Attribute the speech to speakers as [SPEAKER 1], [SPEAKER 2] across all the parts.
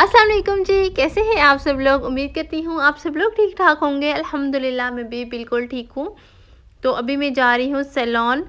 [SPEAKER 1] अस्सलाम वालेकुम जी, कैसे हैं आप सब लोग। उम्मीद करती हूँ आप सब लोग ठीक ठाक होंगे। अल्हम्दुलिल्लाह मैं भी बिल्कुल ठीक हूँ। तो अभी मैं जा रही हूँ सैलून।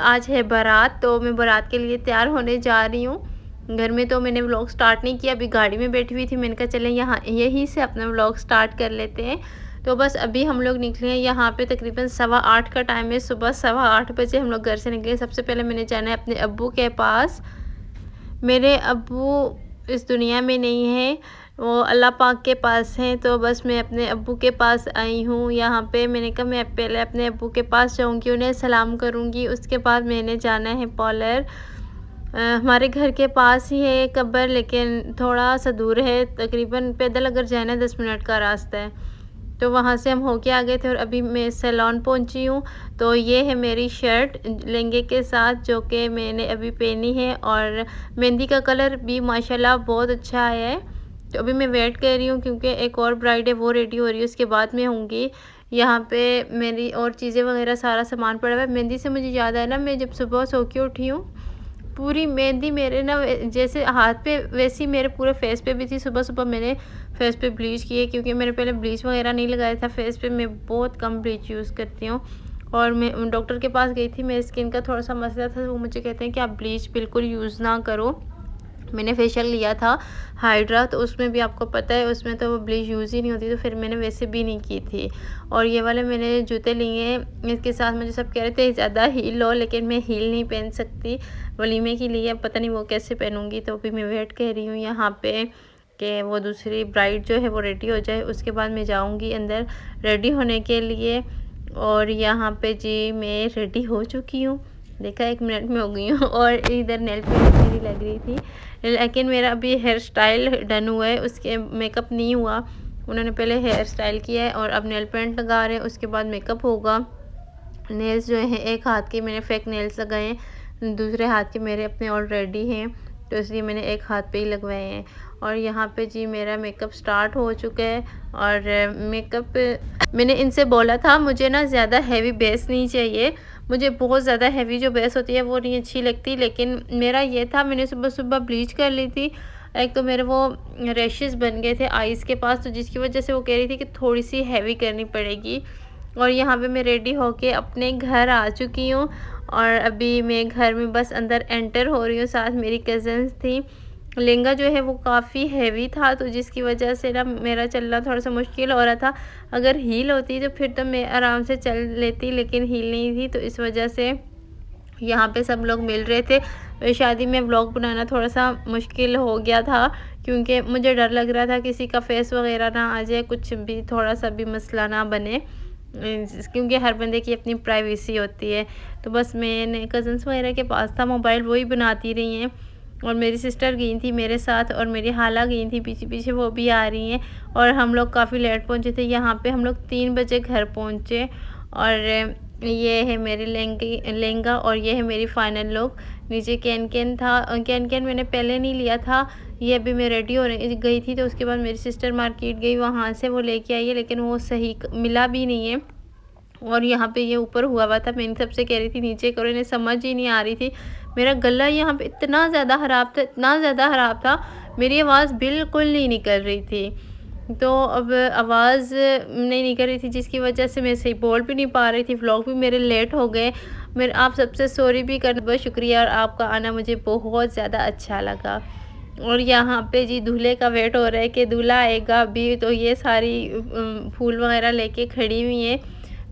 [SPEAKER 1] आज है बारात, तो मैं बारात के लिए तैयार होने जा रही हूँ। घर में तो मैंने व्लॉग स्टार्ट नहीं किया, अभी गाड़ी में बैठी हुई थी। मैंने कहा चलें यहाँ यहीं से अपना व्लॉग स्टार्ट कर लेते हैं। तो बस अभी हम लोग निकले हैं। यहाँ पे तकरीबन 8:15 का टाइम है। सुबह 8:15 बजे हम लोग घर से निकले। सबसे पहले मैंने जाना है अपने अब्बू के पास। मेरे अब्बू इस दुनिया में नहीं है, वो अल्लाह पाक के पास हैं। तो बस मैं अपने अब्बू के पास आई हूँ यहाँ पे। मैंने कहा मैं पहले अपने अब्बू के पास जाऊँगी, उन्हें सलाम करूँगी, उसके बाद मैंने जाना है पॉलर। हमारे घर के पास ही है कब्र, लेकिन थोड़ा सा दूर है। तकरीबन पैदल अगर जाना 10 मिनट का रास्ता है। तो वहाँ से हम होके आ गए थे और अभी मैं सैलून पहुँची हूँ। तो ये है मेरी शर्ट लहंगे के साथ, जो कि मैंने अभी पहनी है, और मेहंदी का कलर भी माशाल्लाह बहुत अच्छा आया है। तो अभी मैं वेट कर रही हूँ क्योंकि एक और ब्राइड है, वो रेडी हो रही है, उसके बाद मैं होंगी। यहाँ पे मेरी और चीज़ें वगैरह सारा सामान पड़ा हुआ है। मेहंदी से मुझे याद आया ना, मैं जब सुबह सो के उठी हूँ, पूरी मेहंदी मेरे ना जैसे हाथ पे वैसी मेरे पूरे फेस पे भी थी। सुबह सुबह मैंने फेस पे ब्लीच की है, क्योंकि मैंने पहले ब्लीच वगैरह नहीं लगाया था फेस पे। मैं बहुत कम ब्लीच यूज़ करती हूँ। और मैं डॉक्टर के पास गई थी, मेरी स्किन का थोड़ा सा मसला था, तो वो मुझे कहते हैं कि आप ब्लीच बिल्कुल यूज़ ना करो। मैंने फेशियल लिया था हाइड्रा, तो उसमें भी आपको पता है उसमें तो वो ब्लीच यूज़ ही नहीं होती, तो फिर मैंने वैसे भी नहीं की थी। और ये वाले मैंने जूते लिए हैं, इसके साथ मुझे सब कह रहे थे ज़्यादा हील लो, लेकिन मैं हील नहीं पहन सकती वलीमे के लिए। अब पता नहीं वो कैसे पहनूँगी। तो अभी मैं वेट कर रही हूँ यहाँ पे कि वो दूसरी ब्राइड जो है वो रेडी हो जाए, उसके बाद मैं जाऊँगी अंदर रेडी होने के लिए। और यहाँ पे जी मैं रेडी हो चुकी हूँ, देखा 1 मिनट में हो गई हूँ। और इधर नेल पेंट मेरी लग रही थी, लेकिन मेरा अभी हेयर स्टाइल डन हुआ है, उसके मेकअप नहीं हुआ। उन्होंने पहले हेयर स्टाइल किया है और अब नेल पेंट लगा रहे हैं, उसके बाद मेकअप होगा। नेल्स जो है एक हाथ के मैंने फेक नेल्स लगाए हैं, दूसरे हाथ के मेरे अपने ऑलरेडी हैं, तो इसलिए मैंने एक हाथ पे ही लगवाए हैं। और यहाँ पे जी मेरा मेकअप स्टार्ट हो चुका है। और मेकअप मैंने इनसे बोला था मुझे ना ज़्यादा हैवी बेस नहीं चाहिए, मुझे बहुत ज़्यादा हैवी जो बेस होती है वो नहीं अच्छी लगती। लेकिन मेरा ये था, मैंने सुबह सुबह ब्लीच कर ली थी। एक तो मेरे वो रैशेस बन गए थे आईज़ के पास, तो जिसकी वजह से वो कह रही थी कि थोड़ी सी हैवी करनी पड़ेगी। और यहाँ पे मैं रेडी होके अपने घर आ चुकी हूँ, और अभी मैं घर में बस अंदर एंटर हो रही हूँ। साथ मेरी कज़न्स थी। लहंगा जो है वो काफ़ी हैवी था, तो जिसकी वजह से ना मेरा चलना थोड़ा सा मुश्किल हो रहा था। अगर हील होती तो फिर तो मैं आराम से चल लेती, लेकिन हील नहीं थी, तो इस वजह से यहाँ पे सब लोग मिल रहे थे। शादी में व्लॉग बनाना थोड़ा सा मुश्किल हो गया था, क्योंकि मुझे डर लग रहा था किसी का फेस वगैरह ना आ जाए, कुछ भी थोड़ा सा भी मसला ना बने, क्योंकि हर बंदे की अपनी प्राइवेसी होती है। तो बस मैंने कज़न्स वगैरह के पास था मोबाइल, वही बनाती रही हैं। और मेरी सिस्टर गई थी मेरे साथ, और मेरी खाला गई थी पीछे पीछे, वो भी आ रही हैं। और हम लोग काफ़ी लेट पहुँचे थे यहाँ पे, हम लोग 3 बजे घर पहुँचे। और ये है मेरी लहंगा, और ये है मेरी फाइनल लुक। नीचे कैन कैन था, कैन कैन मैंने पहले नहीं लिया था। ये अभी मैं रेडी हो रही गई थी, तो उसके बाद मेरी सिस्टर मार्केट गई, वहाँ से वो लेके आई है, लेकिन वो सही मिला भी नहीं है। और यहाँ पे ये ऊपर हुआ था, मैंने सबसे कह रही थी नीचे करो, इन्हें समझ ही नहीं आ रही थी। मेरा गला यहाँ पे इतना ज़्यादा ख़राब था, इतना ज़्यादा ख़राब था, मेरी आवाज़ बिल्कुल नहीं निकल रही थी। तो अब आवाज़ नहीं निकल रही थी, जिसकी वजह से मैं सही बोल भी नहीं पा रही थी। व्लॉग भी मेरे लेट हो गए। मेरे आप सबसे सॉरी भी करना, बहुत शुक्रिया, और आपका आना मुझे बहुत ज़्यादा अच्छा लगा। और यहाँ पे जी दूल्हे का वेट हो रहा है कि दूल्हा आएगा अभी, तो ये सारी फूल वगैरह लेके खड़ी हुई हैं।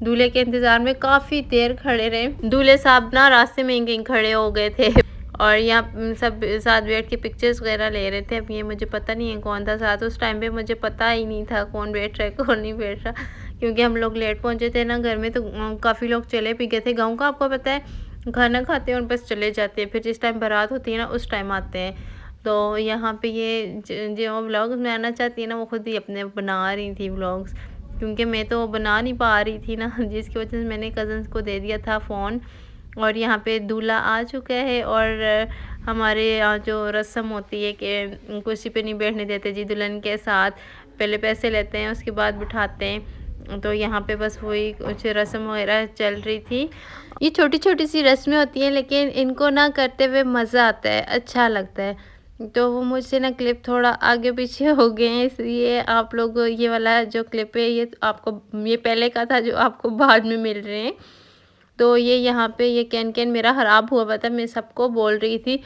[SPEAKER 1] दूल्हे के इंतज़ार में काफ़ी देर खड़े रहे। दूल्हे साहब ना रास्ते में कहीं खड़े हो गए थे, और यहाँ सब साथ बैठ के पिक्चर्स वगैरह ले रहे थे। अब ये मुझे पता नहीं है कौन था साथ, उस टाइम पे मुझे पता ही नहीं था कौन बैठ रहा है कौन नहीं बैठ रहा, क्योंकि हम लोग लेट पहुँचे थे ना घर में, तो काफ़ी लोग चले भी गए थे। गाँव का आपको पता है, खाना खाते हैं और बस चले जाते हैं, फिर जिस टाइम बारात होती है ना उस टाइम आते हैं। तो यहाँ पे ये जो व्लॉग्स बनाना चाहती है ना, वो खुद ही अपने बना रही थी व्लॉग्स, क्योंकि मैं तो बना नहीं पा रही थी ना, जिसकी वजह से मैंने कज़न्स को दे दिया था फ़ोन। और यहाँ पे दूल्हा आ चुका है, और हमारे यहाँ जो रस्म होती है कि कुर्सी पे नहीं बैठने देते जी दुल्हन के साथ, पहले पैसे लेते हैं उसके बाद बिठाते हैं। तो यहाँ पे बस वही कुछ रस्म वगैरह चल रही थी। ये छोटी छोटी सी रस्में होती हैं, लेकिन इनको ना करते हुए मज़ा आता है, अच्छा लगता है। तो वो मुझसे ना क्लिप थोड़ा आगे पीछे हो गए हैं, इसलिए आप लोग ये वाला जो क्लिप है ये आपको ये पहले का था जो आपको बाद में मिल रहे हैं। तो ये यहाँ पे ये कैन मेरा ख़राब हुआ था, मैं सबको बोल रही थी,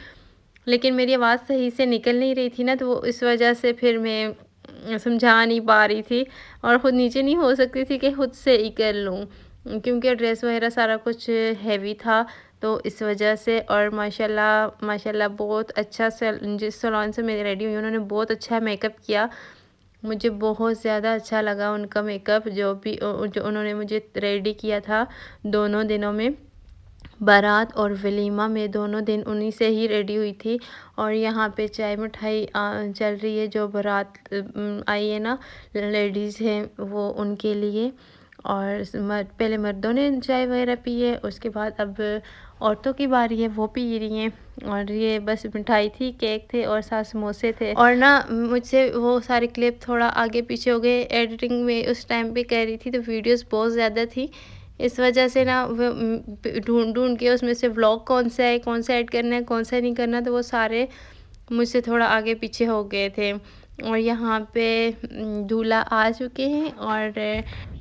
[SPEAKER 1] लेकिन मेरी आवाज़ सही से निकल नहीं रही थी ना, तो वो इस वजह से फिर मैं समझा नहीं पा रही थी और ख़ुद नीचे नहीं हो सकती थी कि ख़ुद से ही कर लूँ, क्योंकि ड्रेस वगैरह सारा कुछ हैवी था, तो इस वजह से। और माशाल्लाह माशाल्लाह बहुत अच्छा जिस सैलून से मैं रेडी हुई उन्होंने बहुत अच्छा मेकअप किया, मुझे बहुत ज़्यादा अच्छा लगा उनका मेकअप, जो उन्होंने मुझे रेडी किया था दोनों दिनों में, बारात और वलीमा में दोनों दिन उन्हीं से ही रेडी हुई थी। और यहाँ पे चाय मिठाई चल रही है, जो बारात आई है ना लेडीज़ हैं वो उनके लिए। और पहले मर्दों ने चाय वगैरह पी है, उसके बाद अब औरतों की बारी है, वो पी रही हैं। और ये बस मिठाई थी, केक थे और साथ समोसे थे। और ना मुझसे वो सारे क्लिप थोड़ा आगे पीछे हो गए, एडिटिंग में उस टाइम पे कर रही थी तो वीडियोस बहुत ज़्यादा थी, इस वजह से ना वो ढूंढ के उसमें से व्लॉग कौन सा है, कौन सा ऐड करना है, कौन सा नहीं करना, तो वो सारे मुझसे थोड़ा आगे पीछे हो गए थे। और यहाँ पे दूल्हा आ चुके हैं और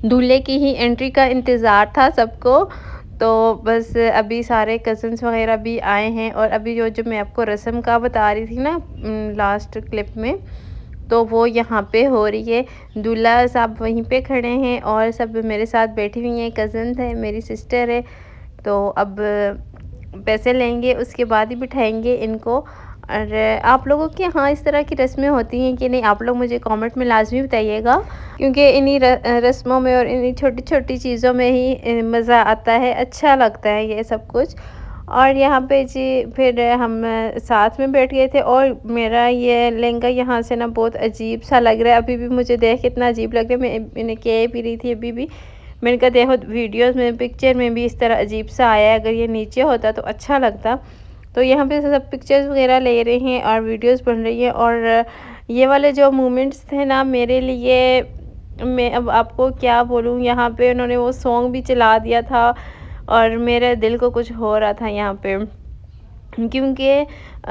[SPEAKER 1] दूल्हे की ही एंट्री का इंतज़ार था सबको। तो बस अभी सारे कज़न्स वगैरह भी आए हैं और अभी जो मैं आपको रस्म का बता रही थी ना लास्ट क्लिप में, तो वो यहाँ पे हो रही है। दूल्हा साहब वहीं पे खड़े हैं और सब मेरे साथ बैठी हुई हैं, कज़न है, मेरी सिस्टर है। तो अब पैसे लेंगे उसके बाद ही बिठाएंगे इनको। और आप लोगों के यहाँ इस तरह की रस्में होती हैं कि नहीं, आप लोग मुझे कमेंट में लाजमी बताइएगा, क्योंकि इन्हीं रस्मों में और इन्हीं छोटी छोटी चीज़ों में ही मज़ा आता है, अच्छा लगता है ये सब कुछ। और यहाँ पे जी फिर हम साथ में बैठ गए थे और मेरा ये लहंगा यहाँ से ना बहुत अजीब सा लग रहा है, अभी भी मुझे देख कितना अजीब लग रहा है। मैं इन्हें कह भी रही थी अभी भी, मैंने कहा देखो वीडियोस में पिक्चर में भी इस तरह अजीब सा आया है, अगर ये नीचे होता तो अच्छा लगता। तो यहाँ पे सब पिक्चर्स वगैरह ले रहे हैं और वीडियोस बन रही है। और ये वाले जो मोमेंट्स थे ना मेरे लिए, मैं अब आपको क्या बोलूँ, यहाँ पे उन्होंने वो सॉन्ग भी चला दिया था और मेरे दिल को कुछ हो रहा था यहाँ पे, क्योंकि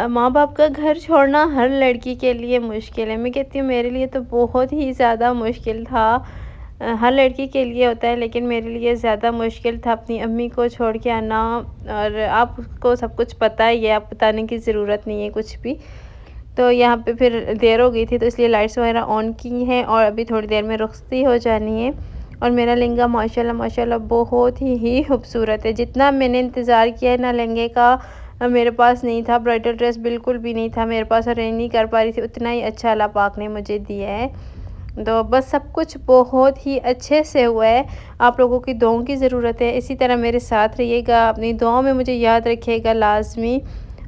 [SPEAKER 1] माँ बाप का घर छोड़ना हर लड़की के लिए मुश्किल है। मैं कहती हूँ मेरे लिए तो बहुत ही ज़्यादा मुश्किल था, हर लड़की के लिए होता है लेकिन मेरे लिए ज़्यादा मुश्किल था अपनी अम्मी को छोड़ के आना। और आपको सब कुछ पता ही है, आप बताने की ज़रूरत नहीं है कुछ भी। तो यहाँ पे फिर देर हो गई थी तो इसलिए लाइट्स वगैरह ऑन की हैं और अभी थोड़ी देर में रुखसती हो जानी है। और मेरा लहंगा माशाल्लाह माशाल्लाह बहुत ही खूबसूरत है, जितना मैंने इंतज़ार किया है ना लहंगे का मेरे पास नहीं था, ब्राइडल ड्रेस बिल्कुल भी नहीं था मेरे पास, अरेंज नहीं कर पा रही थी, उतना ही अच्छा अल्लाह पाक ने मुझे दिया है। तो बस सब कुछ बहुत ही अच्छे से हुआ है, आप लोगों की दुआओं की ज़रूरत है, इसी तरह मेरे साथ रहिएगा, अपनी दुआओं में मुझे याद रखिएगा लाजमी।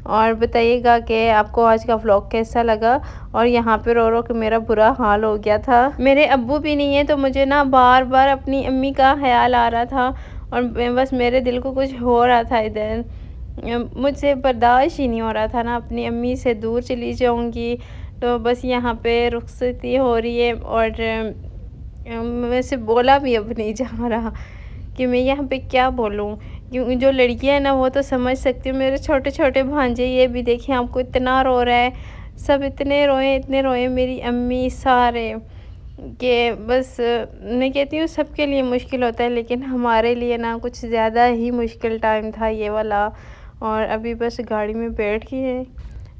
[SPEAKER 1] और बताइएगा कि आपको आज का व्लॉग कैसा लगा। और यहाँ पे रो रो के मेरा बुरा हाल हो गया था, मेरे अब्बू भी नहीं है तो मुझे ना बार बार अपनी अम्मी का ख्याल आ रहा था और बस मेरे दिल को कुछ हो रहा था इधर, मुझसे बर्दाश्त ही नहीं हो रहा था ना, अपनी अम्मी से दूर चली जाऊँगी। तो बस यहाँ पे रुखसती हो रही है और वैसे बोला भी अब नहीं जा रहा कि मैं यहाँ पे क्या बोलूँ, क्योंकि जो लड़कियाँ हैं ना वो तो समझ सकती हूँ, मेरे छोटे छोटे भांजे ये भी देखिए आपको इतना रो रहा है, सब इतने रोए मेरी अम्मी सारे, कि बस मैं कहती हूँ सबके लिए मुश्किल होता है लेकिन हमारे लिए ना कुछ ज़्यादा ही मुश्किल टाइम था ये वाला। और अभी बस गाड़ी में बैठ गई है,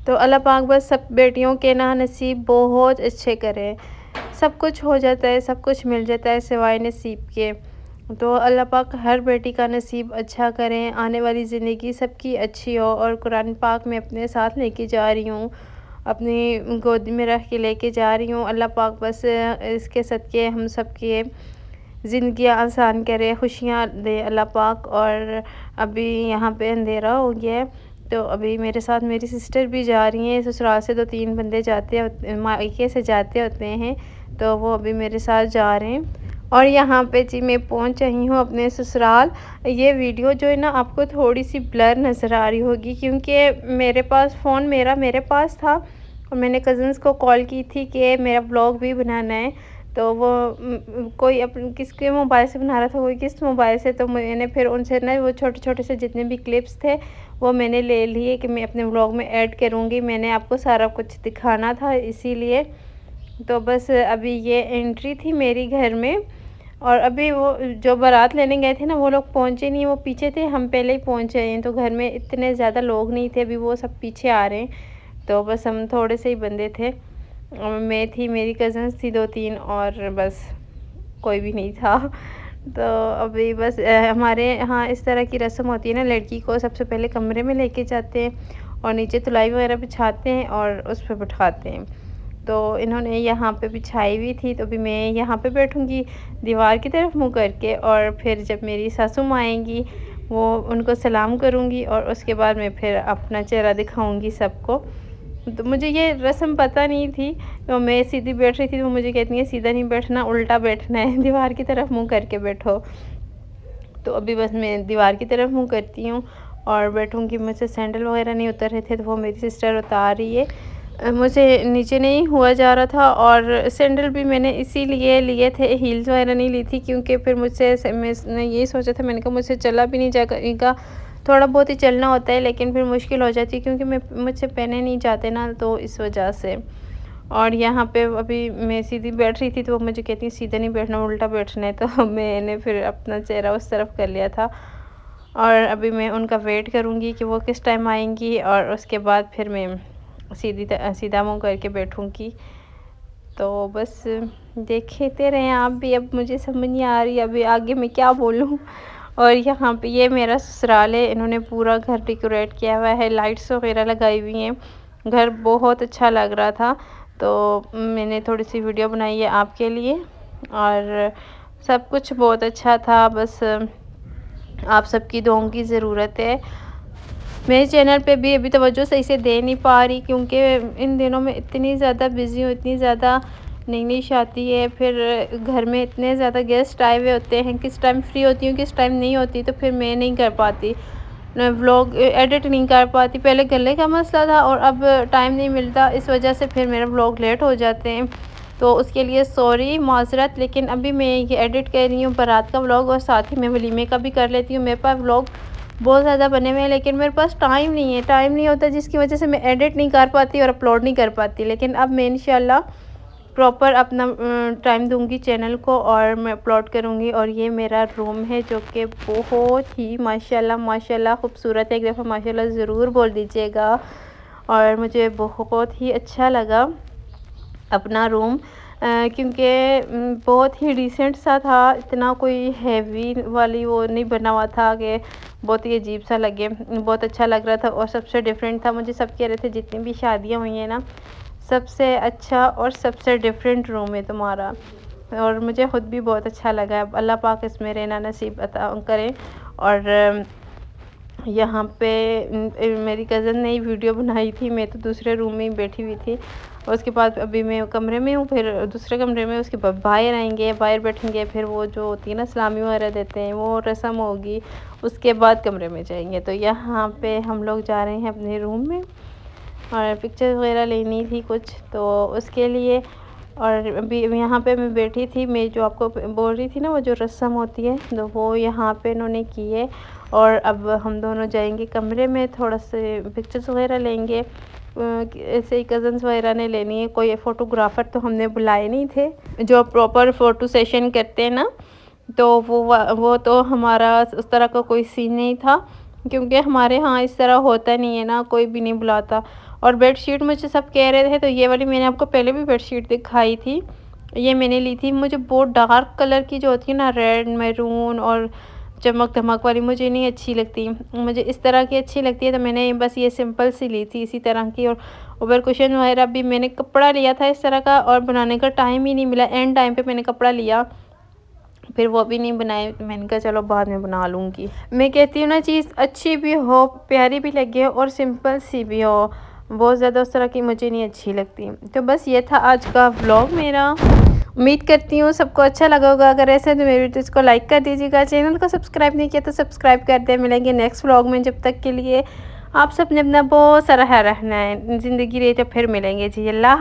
[SPEAKER 1] तो अल्लाह पाक बस सब बेटियों के ना नसीब बहुत अच्छे करे, सब कुछ हो जाता है, सब कुछ मिल जाता है सिवाय नसीब के। तो अल्लाह पाक हर बेटी का नसीब अच्छा करें, आने वाली ज़िंदगी सबकी अच्छी हो। और कुरान पाक में अपने साथ लेके जा रही हूँ, अपनी गोद में रख के लेके जा रही हूँ। अल्लाह पाक बस इसके सदक़े हम सब की ज़िंदगी आसान करे, खुशियाँ दे अल्लाह पाक। और अभी यहाँ पे अंधेरा हो गया है, तो अभी मेरे साथ मेरी सिस्टर भी जा रही हैं, ससुराल से 2-3 बंदे जाते मायके से जाते होते हैं, तो वो अभी मेरे साथ जा रहे हैं। और यहाँ पे जी मैं पहुँच रही हूँ अपने ससुराल। ये वीडियो जो है ना आपको थोड़ी सी ब्लर नज़र आ रही होगी, क्योंकि मेरे पास फ़ोन मेरे पास था और मैंने कज़न्स को कॉल की थी कि मेरा ब्लॉग भी बनाना है, तो वो कोई किसके मोबाइल से बना रहा था, कोई किस मोबाइल से, तो मैंने फिर उनसे ना वो छोटे छोटे से जितने भी क्लिप्स थे वो मैंने ले लिए कि मैं अपने व्लॉग में ऐड करूँगी। मैंने आपको सारा कुछ दिखाना था इसीलिए। तो बस अभी ये एंट्री थी मेरी घर में, और अभी वो जो बारात लेने गए थे ना वो लोग पहुँचे नहीं, वो पीछे थे, हम पहले ही पहुँच गए हैं। तो घर में इतने ज़्यादा लोग नहीं थे, अभी वो सब पीछे आ रहे हैं। तो बस हम थोड़े से ही बंदे थे, मैं थी, मेरी कज़न्स थी 2-3, और बस कोई भी नहीं था। तो अभी बस हमारे यहाँ इस तरह की रस्म होती है ना, लड़की को सबसे पहले कमरे में लेके जाते हैं और नीचे तुलाई वगैरह बिछाते हैं और उस पर बिठाते हैं। तो इन्होंने यहाँ पे बिछाई हुई थी, तो अभी मैं यहाँ पे बैठूँगी दीवार की तरफ मुँह करके, और फिर जब मेरी सासू माँ आएंगी वो उनको सलाम करूँगी और उसके बाद मैं फिर अपना चेहरा दिखाऊँगी सबको। तो मुझे ये रस्म पता नहीं थी, तो मैं सीधी बैठ रही थी, तो मुझे कहती है सीधा नहीं बैठना, उल्टा बैठना है, दीवार की तरफ मुँह करके बैठो। तो अभी बस मैं दीवार की तरफ मुँह करती हूँ और बैठूँगी। मुझसे सैंडल वगैरह नहीं उतर रहे थे, तो वो मेरी सिस्टर उतार रही है। मुझे नीचे नहीं हुआ जा रहा था, और सैंडल भी मैंने इसीलिए लिए थे, हील्स वगैरह नहीं ली थी, क्योंकि फिर मैंने यही सोचा था, मैंने कहा मुझसे चला भी नहीं जाएगा, थोड़ा बहुत ही चलना होता है लेकिन फिर मुश्किल हो जाती है, क्योंकि मुझसे पहने नहीं जाते ना, तो इस वजह से। और यहाँ पे अभी मैं सीधी बैठ रही थी, तो वो मुझे कहती है सीधा नहीं बैठना, उल्टा बैठना है। तो मैंने फिर अपना चेहरा उस तरफ कर लिया था, और अभी मैं उनका वेट करूँगी कि वो किस टाइम आएंगी, और उसके बाद फिर मैं सीधा मुँह करके बैठूँगी। तो बस देखते रहें आप भी। अब मुझे समझ नहीं आ रही अभी आगे मैं क्या बोलूँ। और यहाँ पे ये मेरा ससुराल है, इन्होंने पूरा घर डेकोरेट किया हुआ है, लाइट्स वगैरह लगाई हुई हैं, घर बहुत अच्छा लग रहा था। तो मैंने थोड़ी सी वीडियो बनाई है आपके लिए, और सब कुछ बहुत अच्छा था। बस आप सबकी दुआओं की ज़रूरत है। मेरे चैनल पे भी अभी तवज्जो सही से दे नहीं पा रही, क्योंकि इन दिनों में इतनी ज़्यादा बिज़ी हूँ, इतनी ज़्यादा नई शादी है, फिर घर में इतने ज़्यादा गेस्ट आए हुए होते हैं, किस टाइम फ्री होती हूँ किस टाइम नहीं होती, तो फिर मैं नहीं कर पाती, व्लॉग एडिट नहीं कर पाती। पहले गले का मसला था और अब टाइम नहीं मिलता, इस वजह से फिर मेरे व्लॉग लेट हो जाते हैं। तो उसके लिए सॉरी, माज़रत। लेकिन अभी मैं ये एडिट कर रही हूँ बारात का व्लॉग, और साथ ही मैं वलीमे का भी कर लेती हूँ। मेरे पास व्लॉग बहुत ज़्यादा बने हुए हैं, लेकिन मेरे पास टाइम नहीं है, टाइम नहीं होता, जिसकी वजह से मैं एडिट नहीं कर पाती और अपलोड नहीं कर पाती। लेकिन अब मैं इंशाल्लाह प्रॉपर अपना टाइम दूंगी चैनल को, और मैं अपलोड करूंगी। और ये मेरा रूम है, जो कि बहुत ही माशाल्लाह माशाल्लाह खूबसूरत है। एक दफ़ा माशाल्लाह ज़रूर बोल दीजिएगा। और मुझे बहुत ही अच्छा लगा अपना रूम, क्योंकि बहुत ही डिसेंट सा था, इतना कोई हैवी वाली वो नहीं बना हुआ था कि बहुत ही अजीब सा लगे, बहुत अच्छा लग रहा था और सबसे डिफरेंट था। मुझे सब कह रहे थे जितनी भी शादियां हुई हैं ना, सबसे अच्छा और सबसे डिफरेंट रूम है तुम्हारा, और मुझे ख़ुद भी बहुत अच्छा लगा। अब अल्लाह पाक इसमें रहना नसीब अता करें। और यहाँ पे मेरी कज़न ने वीडियो बनाई थी, मैं तो दूसरे रूम में ही बैठी हुई थी। और उसके बाद अभी मैं कमरे में हूँ, फिर दूसरे कमरे में उसके बाद बाहर आएंगे, बाहर बैठेंगे, फिर वो जो होती है ना सलामी वगैरह देते हैं, वो रस्म होगी, उसके बाद कमरे में जाएंगे। तो यहाँ पे हम लोग जा रहे हैं अपने रूम में, और पिक्चर वगैरह लेनी थी कुछ, तो उसके लिए। और अभी यहाँ पे मैं बैठी थी, मैं जो आपको बोल रही थी ना वो जो रस्म होती है, तो वो यहाँ पे इन्होंने की है। और अब हम दोनों जाएंगे कमरे में, थोड़ा से पिक्चर्स वगैरह लेंगे। ऐसे ही कज़न्स वगैरह ने लेनी है, कोई फ़ोटोग्राफ़र तो हमने बुलाए नहीं थे जो प्रॉपर फ़ोटो सेशन करते हैं ना, तो वो तो हमारा उस तरह का कोई सीन नहीं था, क्योंकि हमारे यहाँ इस तरह होता नहीं है ना, कोई भी नहीं बुलाता। और बेडशीट मुझे सब कह रहे थे, तो ये वाली मैंने आपको पहले भी बेडशीट दिखाई थी, ये मैंने ली थी। मुझे बहुत डार्क कलर की जो होती है ना, रेड मैरून और चमक धमक वाली, मुझे नहीं अच्छी लगती, मुझे इस तरह की अच्छी लगती है। तो मैंने बस ये सिंपल सी ली थी इसी तरह की। और ऊपर कुशन वगैरह भी मैंने कपड़ा लिया था इस तरह का, और बनाने का टाइम ही नहीं मिला, एंड टाइम पे मैंने कपड़ा लिया, फिर वो भी नहीं बनाए। तो मैंने कहा चलो बाद में बना लूँगी। मैं कहती हूँ ना, चीज़ अच्छी भी हो, प्यारी भी लगे और सिंपल सी भी हो, बहुत ज़्यादा उस तरह की मुझे नहीं अच्छी लगती। तो बस ये था आज का व्लॉग मेरा। उम्मीद करती हूँ सबको अच्छा लगा होगा। अगर ऐसा है तो मेरी वीडियोज़ को लाइक कर दीजिएगा, चैनल को सब्सक्राइब नहीं किया तो सब्सक्राइब कर दे। मिलेंगे नेक्स्ट व्लॉग में, जब तक के लिए आप सब ने अपना बहुत सारा ख्याल रखना है। ज़िंदगी रही तो फिर मिलेंगे जी। अल्लाह।